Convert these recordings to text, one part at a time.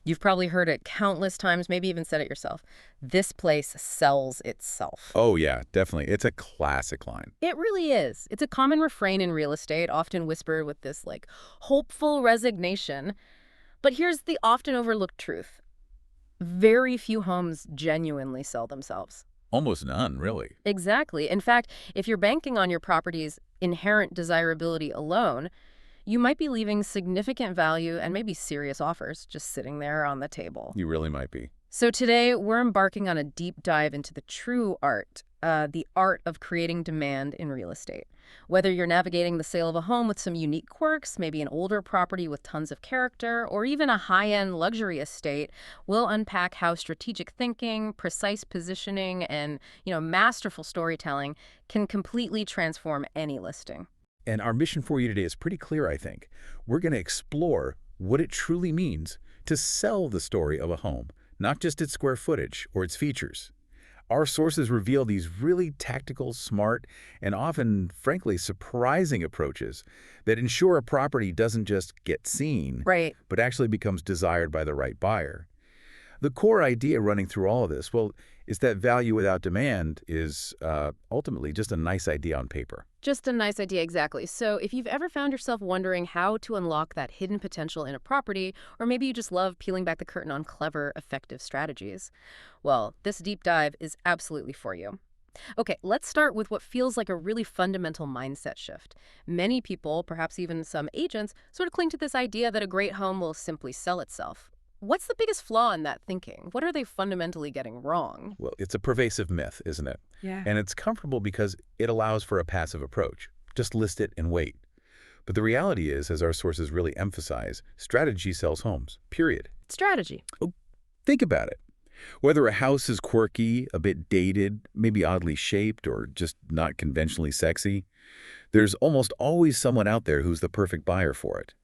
You've probably heard it countless times, maybe even said it yourself. This place sells itself. Oh, yeah, definitely. It's a classic line. It really is. It's a common refrain in real estate, often whispered with this, like, hopeful resignation. But here's the often overlooked truth. Very few homes genuinely sell themselves. Almost none, really. Exactly. In fact, if you're banking on your property's inherent desirability alone, you might be leaving significant value and maybe serious offers just sitting there on the table. You really might be. So today, we're embarking on a deep dive into the art of creating demand in real estate. Whether you're navigating the sale of a home with some unique quirks, maybe an older property with tons of character, or even a high-end luxury estate, we'll unpack how strategic thinking, precise positioning, and, masterful storytelling can completely transform any listing. And our mission for you today is pretty clear, I think. We're going to explore what it truly means to sell the story of a home, not just its square footage or its features. Our sources reveal these really tactical, smart, and often, frankly, surprising approaches that ensure a property doesn't just get seen, Right. but actually becomes desired by the right buyer. The core idea running through all of this, well, is that value without demand is ultimately just a nice idea on paper. Just a nice idea, exactly. So if you've ever found yourself wondering how to unlock that hidden potential in a property, or maybe you just love peeling back the curtain on clever, effective strategies, well, this deep dive is absolutely for you. Okay, let's start with what feels like a really fundamental mindset shift. Many people, perhaps even some agents, sort of cling to this idea that a great home will simply sell itself. What's the biggest flaw in that thinking? What are they fundamentally getting wrong? Well, it's a pervasive myth, isn't it? Yeah. And it's comfortable because it allows for a passive approach. Just list it and wait. But the reality is, as our sources really emphasize, strategy sells homes, period. Strategy. Oh, think about it. Whether a house is quirky, a bit dated, maybe oddly shaped, or just not conventionally sexy, there's almost always someone out there who's the perfect buyer for it.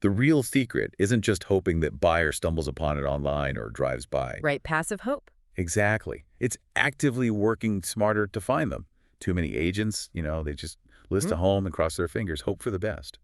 The real secret isn't just hoping that buyer stumbles upon it online or drives by. Right, passive hope. Exactly. It's actively working smarter to find them. Too many agents, they just list a home and cross their fingers, hope for the best.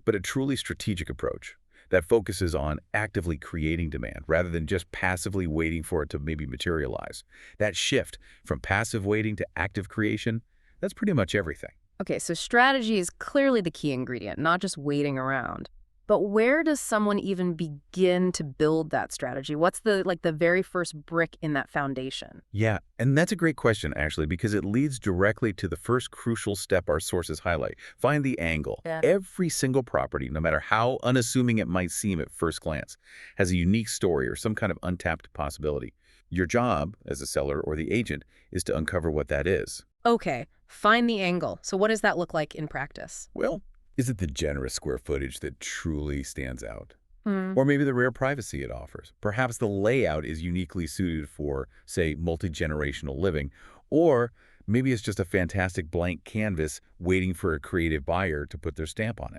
But a truly strategic approach that focuses on actively creating demand rather than just passively waiting for it to maybe materialize. That shift from passive waiting to active creation, that's pretty much everything. Okay, so strategy is clearly the key ingredient, not just waiting around. But where does someone even begin to build that strategy? What's the very first brick in that foundation? Yeah, and that's a great question, actually, because it leads directly to the first crucial step our sources highlight. Find the angle. Yeah. Every single property, no matter how unassuming it might seem at first glance, has a unique story or some kind of untapped possibility. Your job, as a seller or the agent, is to uncover what that is. Okay, find the angle. So what does that look like in practice? Well, is it the generous square footage that truly stands out? Hmm. Or maybe the rare privacy it offers. Perhaps the layout is uniquely suited for, say, multi-generational living. Or maybe it's just a fantastic blank canvas waiting for a creative buyer to put their stamp on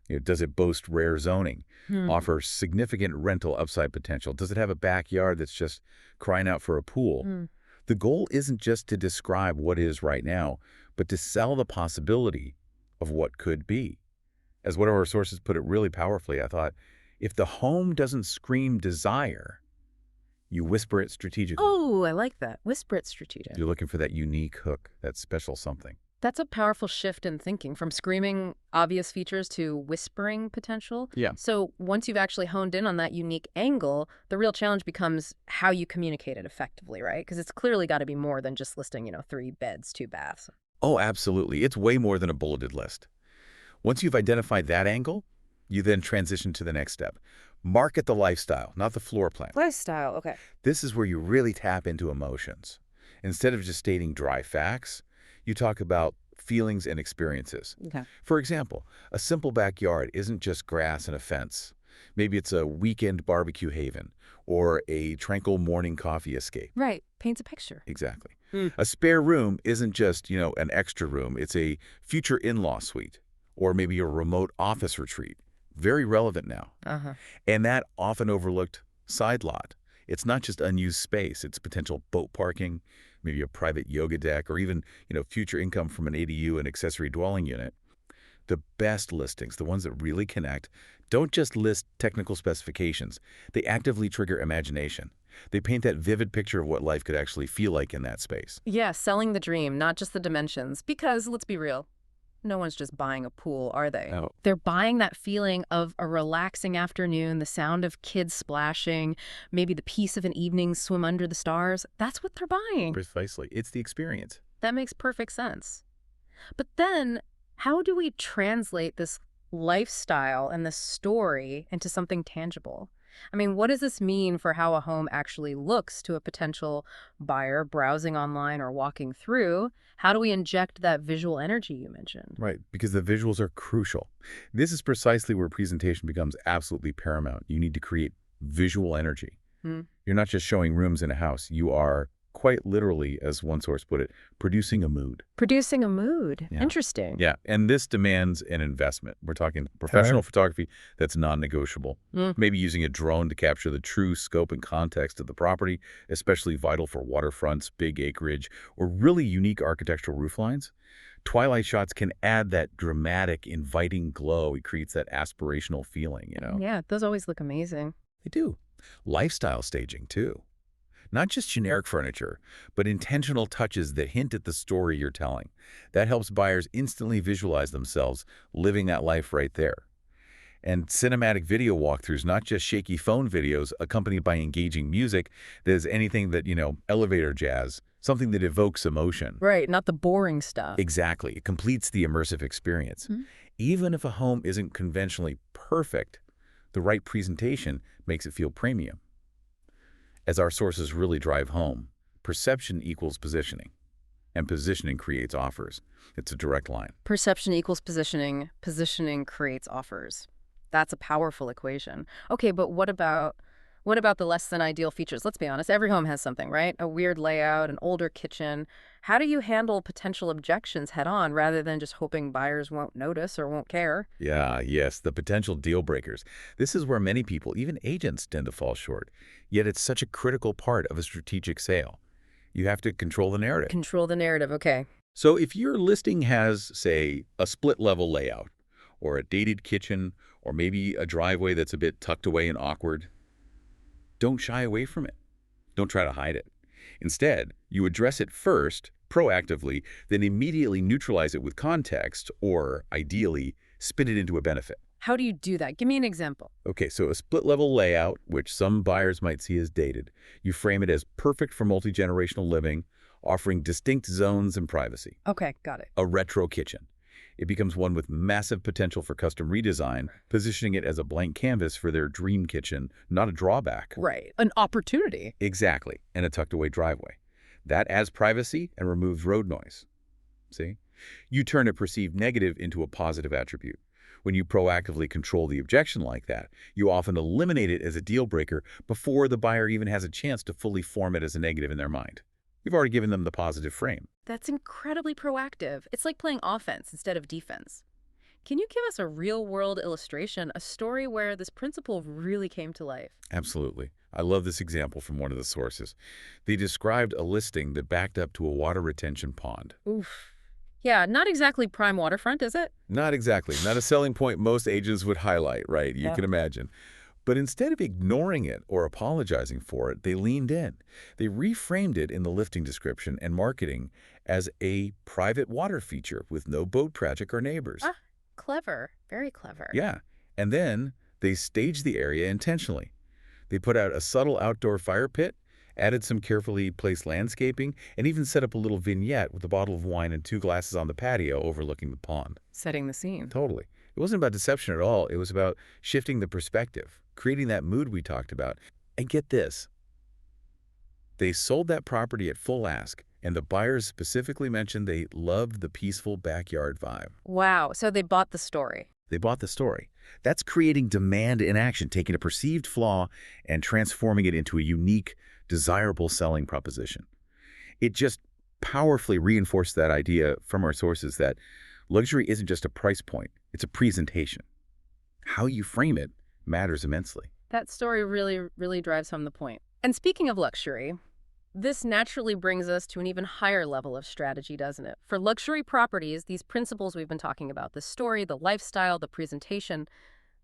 it. Does it boast rare zoning? Offer significant rental upside potential? Does it have a backyard that's just crying out for a pool? The goal isn't just to describe what is right now, but to sell the possibility of what could be. As one of our sources put it really powerfully, I thought, if the home doesn't scream desire, you whisper it strategically. Oh, I like that. Whisper it strategic. You're looking for that unique hook, that special something. That's a powerful shift in thinking, from screaming obvious features to whispering potential. Yeah. So once you've actually honed in on that unique angle, the real challenge becomes how you communicate it effectively, right? Because it's clearly got to be more than just listing, 3 beds, 2 baths. Oh, absolutely. It's way more than a bulleted list. Once you've identified that angle, you then transition to the next step. Market the lifestyle, not the floor plan. Lifestyle, okay. This is where you really tap into emotions. Instead of just stating dry facts, you talk about feelings and experiences. Okay. For example, a simple backyard isn't just grass and a fence. Maybe it's a weekend barbecue haven or a tranquil morning coffee escape. Right. Paints a picture. Exactly. A spare room isn't just, an extra room. It's a future in-law suite or maybe a remote office retreat. Very relevant now. And that often overlooked side lot. It's not just unused space. It's potential boat parking, maybe a private yoga deck, or even, future income from an ADU and accessory dwelling unit. The best listings, the ones that really connect, don't just list technical specifications. They actively trigger imagination. They paint that vivid picture of what life could actually feel like in that space. Yeah, selling the dream, not just the dimensions. Because, let's be real, no one's just buying a pool, are they? Oh, They're buying that feeling of a relaxing afternoon, the sound of kids splashing, maybe the peace of an evening swim under the stars. That's what they're buying. precisely. It's the experience. That makes perfect sense. But then, how do we translate this lifestyle and this story into something tangible? I mean, what does this mean for how a home actually looks to a potential buyer browsing online or walking through? How do we inject that visual energy you mentioned? Right, because the visuals are crucial. This is precisely where presentation becomes absolutely paramount. You need to create visual energy. Hmm. You're not just showing rooms in a house. You are, quite literally, as one source put it, producing a mood. Producing a mood. Yeah. Interesting. Yeah, and this demands an investment. We're talking professional photography that's non-negotiable. Mm. Maybe using a drone to capture the true scope and context of the property, especially vital for waterfronts, big acreage, or really unique architectural rooflines. Twilight shots can add that dramatic, inviting glow. It creates that aspirational feeling. Yeah, those always look amazing. They do. Lifestyle staging, too. Not just generic furniture, but intentional touches that hint at the story you're telling. That helps buyers instantly visualize themselves living that life right there. And cinematic video walkthroughs, not just shaky phone videos accompanied by engaging music. There's anything that, elevator jazz, something that evokes emotion. Right, not the boring stuff. Exactly. It completes the immersive experience. Hmm. Even if a home isn't conventionally perfect, the right presentation makes it feel premium. As our sources really drive home, perception equals positioning, and positioning creates offers. It's a direct line. Perception equals positioning. Positioning creates offers. That's a powerful equation. Okay, but what about the less than ideal features? Let's be honest, every home has something, right? A weird layout, an older kitchen. How do you handle potential objections head on rather than just hoping buyers won't notice or won't care? Yes, the potential deal breakers. This is where many people, even agents, tend to fall short. Yet it's such a critical part of a strategic sale. You have to control the narrative. Control the narrative, okay. So if your listing has, say, a split-level layout, or a dated kitchen, or maybe a driveway that's a bit tucked away and awkward, don't shy away from it. Don't try to hide it. Instead, you address it first, proactively, then immediately neutralize it with context, or, ideally, spin it into a benefit. How do you do that? Give me an example. Okay, so a split-level layout, which some buyers might see as dated, you frame it as perfect for multi-generational living, offering distinct zones and privacy. Okay, got it. A retro kitchen. It becomes one with massive potential for custom redesign, positioning it as a blank canvas for their dream kitchen, not a drawback. Right. An opportunity. Exactly, and a tucked-away driveway. That adds privacy and removes road noise. See? You turn a perceived negative into a positive attribute. When you proactively control the objection like that, you often eliminate it as a deal breaker before the buyer even has a chance to fully form it as a negative in their mind. You've already given them the positive frame. That's incredibly proactive. It's like playing offense instead of defense. Can you give us a real-world illustration, a story where this principle really came to life? Absolutely. I love this example from one of the sources. They described a listing that backed up to a water retention pond. Oof. Yeah, not exactly prime waterfront, is it? Not exactly. Not a selling point most agents would highlight, right? You Yeah. can imagine. But instead of ignoring it or apologizing for it, they leaned in. They reframed it in the listing description and marketing as a private water feature with no boat traffic or neighbors. Ah, clever. Very clever. Yeah. And then they staged the area intentionally. They put out a subtle outdoor fire pit, added some carefully placed landscaping, and even set up a little vignette with a bottle of wine and 2 glasses on the patio overlooking the pond. Setting the scene. Totally. It wasn't about deception at all. It was about shifting the perspective, creating that mood we talked about. And get this. They sold that property at full ask, and the buyers specifically mentioned they loved the peaceful backyard vibe. Wow, so they bought the story. They bought the story. That's creating demand in action, taking a perceived flaw and transforming it into a unique, desirable selling proposition. It just powerfully reinforced that idea from our sources that luxury isn't just a price point, it's a presentation. How you frame it matters immensely. That story really drives home the point. And speaking of luxury, This naturally brings us to an even higher level of strategy, doesn't it? For luxury properties, these principles we've been talking about, the story, the lifestyle, the presentation,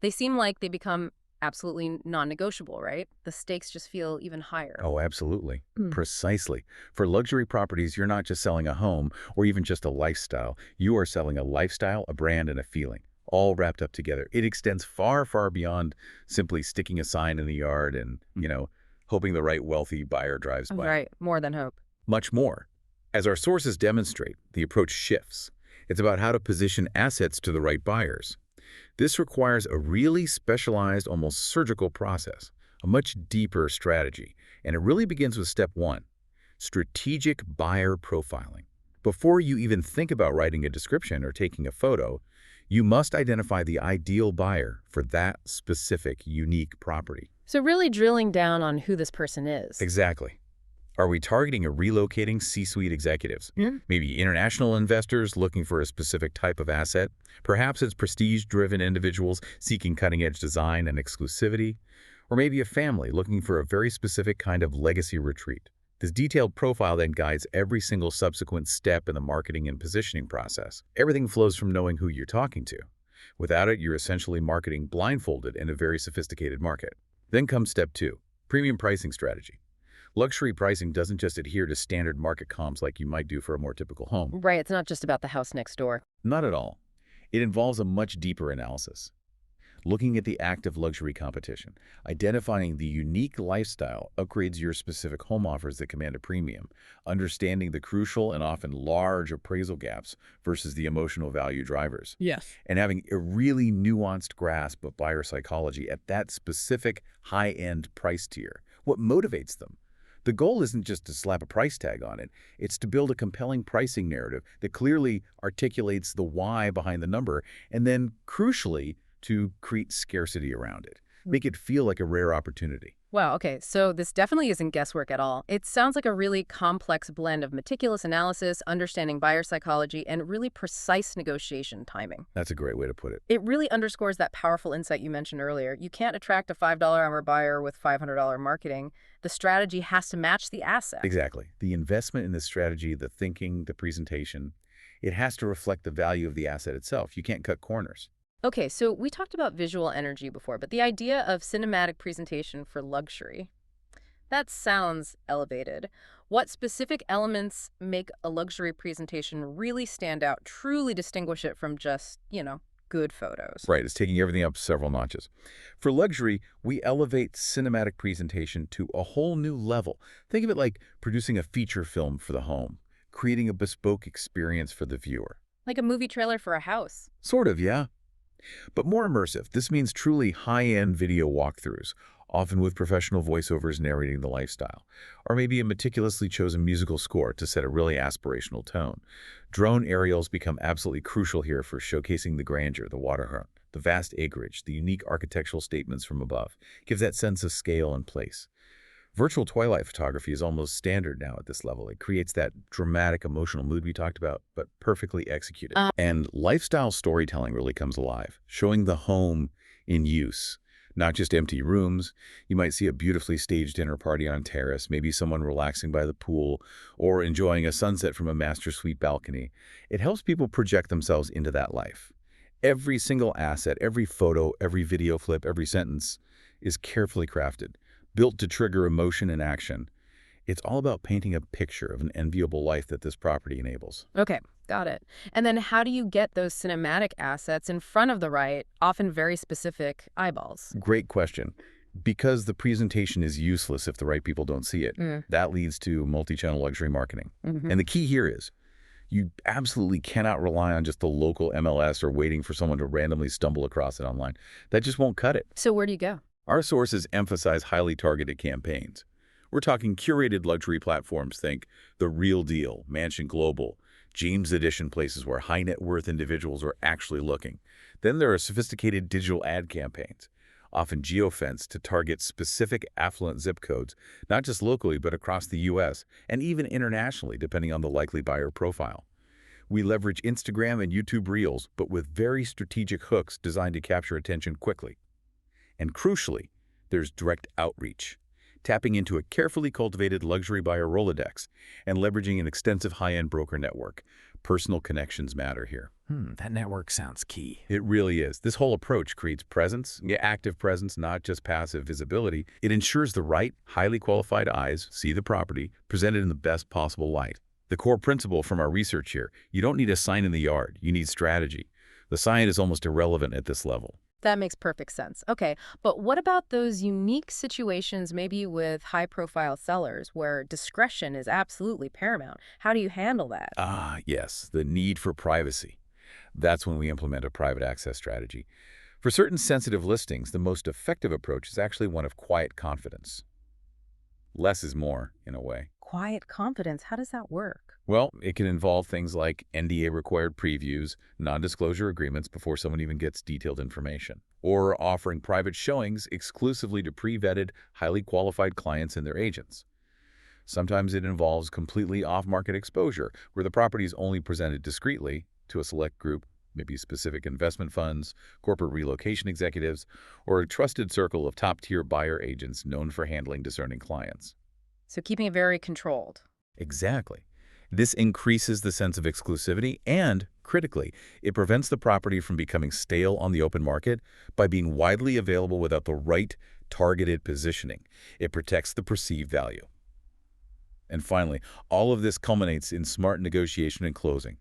they seem like they become absolutely non-negotiable, right? The stakes just feel even higher. Oh, absolutely. Mm. Precisely. For luxury properties, you're not just selling a home or even just a lifestyle. You are selling a lifestyle, a brand, and a feeling, all wrapped up together. It extends far, far beyond simply sticking a sign in the yard and, hoping the right wealthy buyer drives by. Right, more than hope. Much more. As our sources demonstrate, the approach shifts. It's about how to position assets to the right buyers. This requires a really specialized, almost surgical process, a much deeper strategy, and it really begins with step one, strategic buyer profiling. Before you even think about writing a description or taking a photo, you must identify the ideal buyer for that specific, unique property. So really drilling down on who this person is. Exactly. Are we targeting a relocating C-suite executives? Mm. Maybe international investors looking for a specific type of asset? Perhaps it's prestige-driven individuals seeking cutting-edge design and exclusivity? Or maybe a family looking for a very specific kind of legacy retreat? This detailed profile then guides every single subsequent step in the marketing and positioning process. Everything flows from knowing who you're talking to. Without it, you're essentially marketing blindfolded in a very sophisticated market. Then comes step two, premium pricing strategy. Luxury pricing doesn't just adhere to standard market comps like you might do for a more typical home. Right, it's not just about the house next door. Not at all. It involves a much deeper analysis. Looking at the active luxury competition, identifying the unique lifestyle upgrades your specific home offers that command a premium, understanding the crucial and often large appraisal gaps versus the emotional value drivers, Yes. and having a really nuanced grasp of buyer psychology at that specific high-end price tier. What motivates them? The goal isn't just to slap a price tag on it, it's to build a compelling pricing narrative that clearly articulates the why behind the number, and then, crucially, to create scarcity around it. Make it feel like a rare opportunity. Wow, okay, so this definitely isn't guesswork at all. It sounds like a really complex blend of meticulous analysis, understanding buyer psychology, and really precise negotiation timing. That's a great way to put it. It really underscores that powerful insight you mentioned earlier. You can't attract a $5 buyer with $500 marketing. The strategy has to match the asset. Exactly. The investment in the strategy, the thinking, the presentation, it has to reflect the value of the asset itself. You can't cut corners. Okay, so we talked about visual energy before, but the idea of cinematic presentation for luxury, that sounds elevated. What specific elements make a luxury presentation really stand out, truly distinguish it from just, good photos? Right, it's taking everything up several notches. For luxury, we elevate cinematic presentation to a whole new level. Think of it like producing a feature film for the home, creating a bespoke experience for the viewer. Like a movie trailer for a house. Sort of, yeah. But more immersive, this means truly high-end video walkthroughs, often with professional voiceovers narrating the lifestyle, or maybe a meticulously chosen musical score to set a really aspirational tone. Drone aerials become absolutely crucial here for showcasing the grandeur, the waterfront, the vast acreage, the unique architectural statements from above. Gives that sense of scale and place. Virtual twilight photography is almost standard now at this level. It creates that dramatic emotional mood we talked about, but perfectly executed. And lifestyle storytelling really comes alive, showing the home in use, not just empty rooms. You might see a beautifully staged dinner party on a terrace, maybe someone relaxing by the pool, or enjoying a sunset from a master suite balcony. It helps people project themselves into that life. Every single asset, every photo, every video clip, every sentence is carefully crafted, built to trigger emotion and action. It's all about painting a picture of an enviable life that this property enables. Okay, got it. And then how do you get those cinematic assets in front of the right, often very specific eyeballs? Great question. Because the presentation is useless if the right people don't see it. That leads to multi-channel luxury marketing. And the key here is, you absolutely cannot rely on just the local MLS or waiting for someone to randomly stumble across it online. That just won't cut it. So where do you go? Our sources emphasize highly targeted campaigns. We're talking curated luxury platforms, think The Real Deal, Mansion Global, James Edition, places where high net worth individuals are actually looking. Then there are sophisticated digital ad campaigns, often geofenced to target specific affluent zip codes, not just locally but across the US, and even internationally depending on the likely buyer profile. We leverage Instagram and YouTube Reels, but with very strategic hooks designed to capture attention quickly. And crucially, there's direct outreach. tapping into a carefully cultivated luxury buyer Rolodex, and leveraging an extensive high-end broker network. Personal connections matter here. That network sounds key. It really is. This whole approach creates presence, yeah, active presence, not just passive visibility. It ensures the right, highly qualified eyes see the property presented in the best possible light. The core principle from our research here, you don't need a sign in the yard, you need strategy. The sign is almost irrelevant at this level. That makes perfect sense. Okay, but what about those unique situations, maybe with high-profile sellers, where discretion is absolutely paramount? How do you handle that? Ah, yes, the need for privacy. That's when we implement a private access strategy. For certain sensitive listings, the most effective approach is actually one of quiet confidence. Less is more, in a way. Quiet confidence, how does that work? Well, it can involve things like NDA-required previews, non-disclosure agreements before someone even gets detailed information, or offering private showings exclusively to pre-vetted, highly qualified clients and their agents. Sometimes it involves completely off-market exposure, where the property is only presented discreetly to a select group, maybe specific investment funds, corporate relocation executives, or a trusted circle of top-tier buyer agents known for handling discerning clients. So keeping it very controlled. Exactly. This increases the sense of exclusivity and, critically, it prevents the property from becoming stale on the open market by being widely available without the right targeted positioning. It protects the perceived value. And finally, all of this culminates in smart negotiation and closing.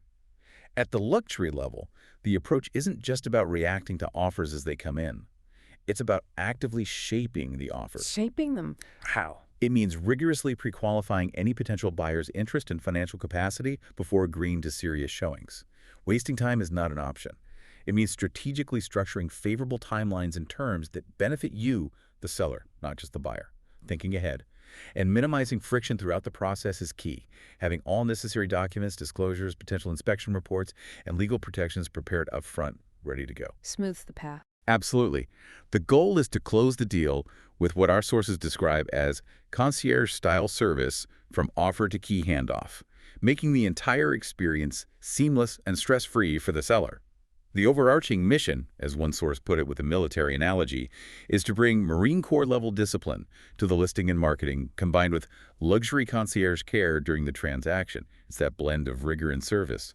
At the luxury level, the approach isn't just about reacting to offers as they come in. It's about actively shaping the offers. Shaping them. How? It means rigorously pre-qualifying any potential buyer's interest and financial capacity before agreeing to serious showings. Wasting time is not an option. It means strategically structuring favorable timelines and terms that benefit you, the seller, not just the buyer. Thinking ahead. And minimizing friction throughout the process is key. Having all necessary documents, disclosures, potential inspection reports, and legal protections prepared up front, ready to go. Smooths the path. Absolutely. The goal is to close the deal with what our sources describe as concierge-style service from offer to key handoff, making the entire experience seamless and stress-free for the seller. The overarching mission, as one source put it with a military analogy, is to bring Marine Corps-level discipline to the listing and marketing, combined with luxury concierge care during the transaction. It's that blend of rigor and service.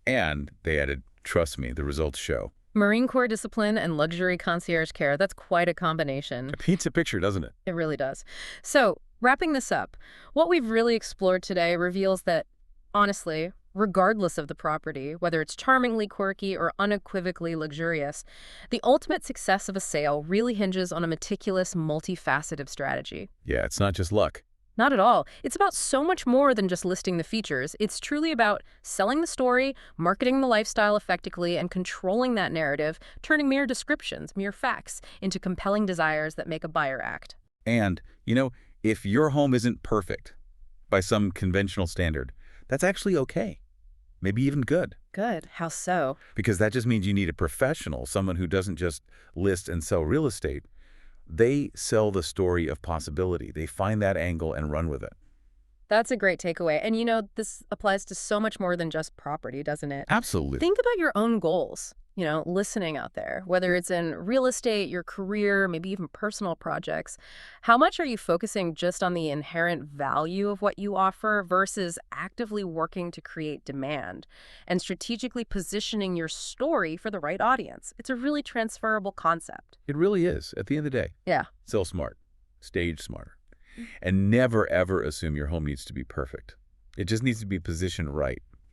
And, they added, trust me, the results show. Marine Corps discipline and luxury concierge care, that's quite a combination. It paints a picture, doesn't it? It really does. So, wrapping this up, what we've really explored today reveals that, honestly, regardless of the property, whether it's charmingly quirky or unequivocally luxurious, the ultimate success of a sale really hinges on a meticulous, multifaceted strategy. Yeah, it's not just luck. Not at all. It's about so much more than just listing the features. It's truly about selling the story, marketing the lifestyle effectively, and controlling that narrative, turning mere descriptions, mere facts, into compelling desires that make a buyer act. And, if your home isn't perfect by some conventional standard, that's actually okay. Maybe even good. Good. How so? Because that just means you need a professional, someone who doesn't just list and sell real estate. They sell the story of possibility. They find that angle and run with it. That's a great takeaway. And this applies to so much more than just property, doesn't it? Absolutely. Think about your own goals, listening out there, whether it's in real estate, your career, maybe even personal projects. How much are you focusing just on the inherent value of what you offer versus actively working to create demand and strategically positioning your story for the right audience? It's a really transferable concept. It really is, at the end of the day. Yeah. Sell smart, stage smarter, and never, ever assume your home needs to be perfect. It just needs to be positioned right.